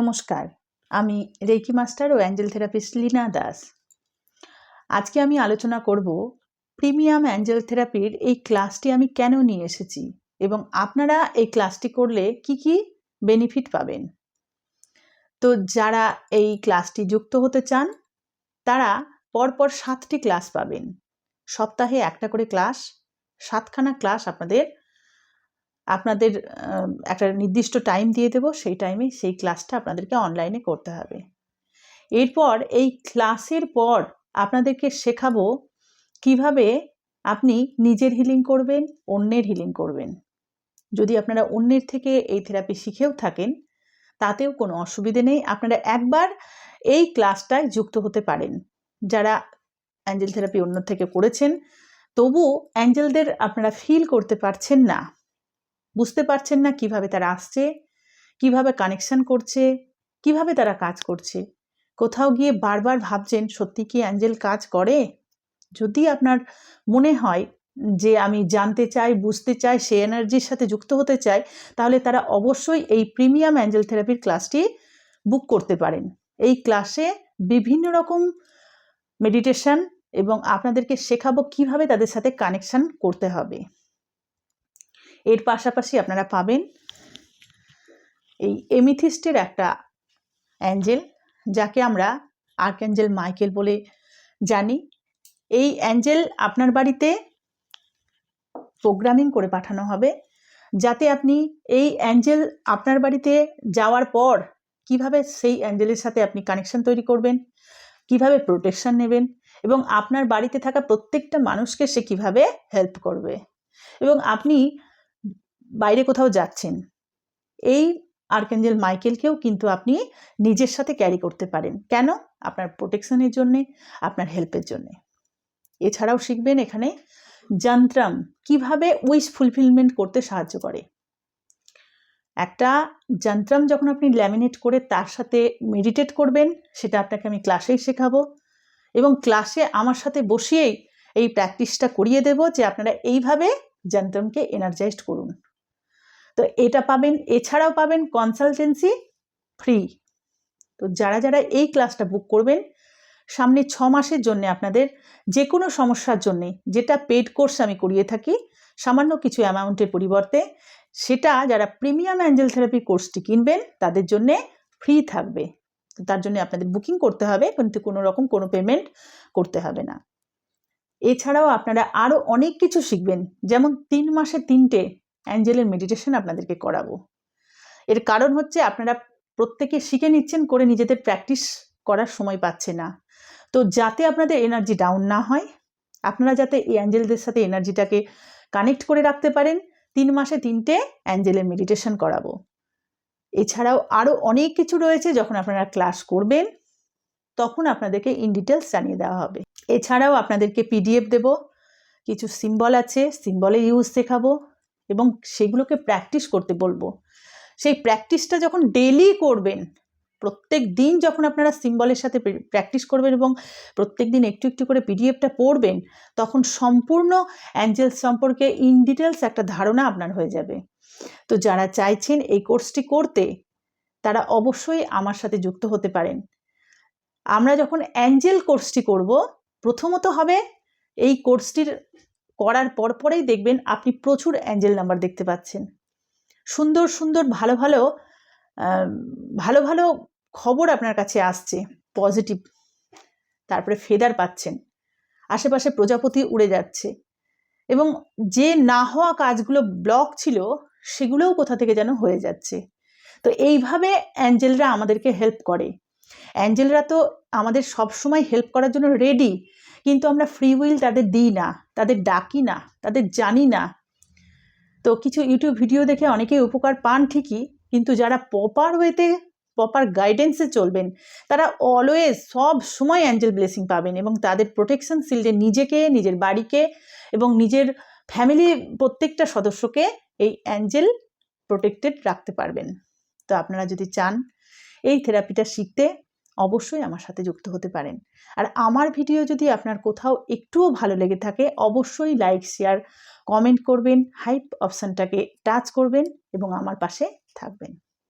নমস্কার, আমি reiki master ও Angel therapist Leena Das. আজকে আমি আলোচনা করব প্রিমিয়াম অ্যাঞ্জেল থেরাপির এই ক্লাসটি আমি কেন নিয়ে এসেছি এবং আপনারা এই ক্লাসটি করলে কি কি বেনিফিট পাবেন। তো যারা এই ক্লাসটি যুক্ত হতে চান তারা পরপর 7টি ক্লাস পাবেন। সপ্তাহে একটা করে ক্লাস, 7খানা ক্লাস আপনাদের একটা নির্দিষ্ট টাইম দিয়ে দেব। সেই টাইমে সেই ক্লাসটা আপনাদেরকে অনলাইনে করতে হবে। এরপর এই ক্লাসের পর আপনাদেরকে শেখাবো কিভাবে আপনি নিজের হিলিং করবেন, অন্যের হিলিং করবেন। যদি আপনারা অন্যের থেকে এই থেরাপি শিখেও থাকেন তাতেও কোনো অসুবিধে নেই, আপনারা একবার এই ক্লাসটায় যুক্ত হতে পারেন। যারা অ্যাঞ্জেল থেরাপি অন্য থেকে করেছেন তবু অ্যাঞ্জেলদের আপনারা ফিল করতে পারছেন না, বুঝতে পারছেন না কিভাবে তারা আসছে, কিভাবে কানেকশন করছে, কিভাবে তারা কাজ করছে, কোথাও গিয়ে বারবার ভাবছেন সত্যি কি অ্যাঞ্জেল কাজ করে। যদি আপনার মনে হয় যে আমি জানতে চাই, বুঝতে চাই, সে এনার্জির সাথে যুক্ত হতে চাই, তাহলে তারা অবশ্যই এই প্রিমিয়াম অ্যাঞ্জেল থেরাপির ক্লাসটি বুক করতে পারেন। এই ক্লাসে বিভিন্ন রকম মেডিটেশন এবং আপনাদেরকে শেখাবো কিভাবে তাদের সাথে কানেকশন করতে হবে। এর পাশাপাশি আপনারা পাবেন এই এমিথিস্টের একটা অ্যাঞ্জেল, যাকে আমরা আর্কঅ্যাঞ্জেল মাইকেল বলে জানি। এই অ্যাঞ্জেল আপনার বাড়িতে প্রোগ্রামিং করে পাঠানো হবে, যাতে আপনি এই অ্যাঞ্জেল আপনার বাড়িতে যাওয়ার পর কিভাবে সেই অ্যাঞ্জেলের সাথে আপনি কানেকশন তৈরি করবেন, কিভাবে প্রোটেকশন নেবেন এবং আপনার বাড়িতে থাকা প্রত্যেকটা মানুষকে সে কিভাবে হেল্প করবে। এবং আপনি বাইরে কোথাও যাচ্ছেন, এই আর্কঅ্যাঞ্জেল মাইকেলকেও কিন্তু আপনি নিজের সাথে ক্যারি করতে পারেন। কেন? আপনার প্রোটেকশনের জন্যে, আপনার হেল্পের জন্যে। এছাড়াও শিখবেন এখানে যন্ত্রম কিভাবে উইশ ফুলফিলমেন্ট করতে সাহায্য করে। একটা যন্ত্রম যখন আপনি ল্যামিনেট করে তার সাথে মেডিটেট করবেন, সেটা আপনাকে আমি ক্লাসেই শেখাবো এবং ক্লাসে আমার সাথে বসিয়েই এই প্র্যাকটিসটা করিয়ে দেব যে আপনারা এইভাবে যন্ত্রমকে এনার্জাইজড করুন। তো এটা পাবেন। এছাড়াও পাবেন কনসালটেন্সি ফ্রি। তো যারা যারা এই ক্লাসটা বুক করবেন, সামনে 6 মাসের জন্য আপনাদের যে কোনো সমস্যার জন্যে, যেটা পেড কোর্স আমি করিয়ে থাকি সামান্য কিছু অ্যামাউন্টের পরিবর্তে, সেটা যারা প্রিমিয়াম অ্যাঞ্জেল থেরাপি কোর্সটি কিনবেন তাদের জন্যে ফ্রি থাকবে। তার জন্য আপনাদের বুকিং করতে হবে, কিন্তু কোনো রকম কোনো পেমেন্ট করতে হবে না। এছাড়াও আপনারা আরও অনেক কিছু শিখবেন, যেমন 3 মাসে 3টে অ্যাঞ্জেলের মেডিটেশন আপনাদেরকে করাবো। এর কারণ হচ্ছে আপনারা প্রত্যেকে শিখে নিচ্ছেন, করে নিজেদের প্র্যাকটিস করার সময় পাচ্ছে না। তো যাতে আপনাদের এনার্জি ডাউন না হয়, আপনারা যাতে এই অ্যাঞ্জেলদের সাথে এনার্জিটাকে কানেক্ট করে রাখতে পারেন, 3 মাসে 3টে অ্যাঞ্জেলের মেডিটেশন করাবো। এছাড়াও আরও অনেক কিছু রয়েছে, যখন আপনারা ক্লাস করবেন তখন আপনাদেরকে ইন ডিটেলস জানিয়ে দেওয়া হবে। এছাড়াও আপনাদেরকে পিডিএফ দেব, কিছু সিম্বল আছে, সিম্বলের ইউজ শেখাবো এবং সেগুলোকে প্র্যাকটিস করতে বলবো। সেই প্র্যাকটিসটা যখন ডেলি করবেন, প্রত্যেক দিন যখন আপনারা সিম্বলের সাথে প্র্যাকটিস করবেন এবং প্রত্যেক দিন একটু একটু করে পিডিএফটা পড়বেন, তখন সম্পূর্ণ অ্যাঞ্জেলস সম্পর্কে ইন ডিটেলস একটা ধারণা আপনার হয়ে যাবে। তো যারা চাইছেন এই কোর্সটি করতে, তারা অবশ্যই আমার সাথে যুক্ত হতে পারেন। আমরা যখন অ্যাঞ্জেল কোর্সটি করব, প্রথমত হবে এই কোর্সটির করার পরেই দেখবেন আপনি প্রচুর অ্যাঞ্জেল নাম্বার দেখতে পাচ্ছেন, সুন্দর সুন্দর ভালো ভালো খবর আপনার কাছে আসছে, পজিটিভ। তারপরে ফেদার পাচ্ছেন, আশেপাশে প্রজাপতি উড়ে যাচ্ছে এবং যে না হওয়া কাজগুলো ব্লক ছিল সেগুলোও কোথা থেকে যেন হয়ে যাচ্ছে। তো এইভাবে অ্যাঞ্জেলরা আমাদেরকে হেল্প করে। অ্যাঞ্জেলরা তো আমাদের সবসময় হেল্প করার জন্য রেডি, কিন্তু আমরা ফ্রি উইল তাদের দিই না, তাদের ডাকি না, তাদের জানি না। তো কিছু ইউটিউব ভিডিও দেখে অনেকেই উপকার পান ঠিকই, কিন্তু যারা প্রপার ওয়েতে, প্রপার গাইডেন্সে চলবেন, তারা অলওয়েজ সব সময় অ্যাঞ্জেল ব্লেসিং পাবেন এবং তাদের প্রোটেকশন শিল্ডে নিজেকে, নিজের বাড়িকে এবং নিজের ফ্যামিলির প্রত্যেকটা সদস্যকে এই অ্যাঞ্জেল প্রোটেক্টেড রাখতে পারবেন। তো আপনারা যদি চান এই থেরাপিটা শিখতে, অবশ্যই আমার সাথে যুক্ত হতে পারেন। আর আমার ভিডিও যদি আপনার কোথাও একটুও ভালো লেগে থাকে, অবশ্যই লাইক, শেয়ার, কমেন্ট করবেন, হাইপ অপশানটাকে টাচ করবেন এবং আমার পাশে থাকবেন।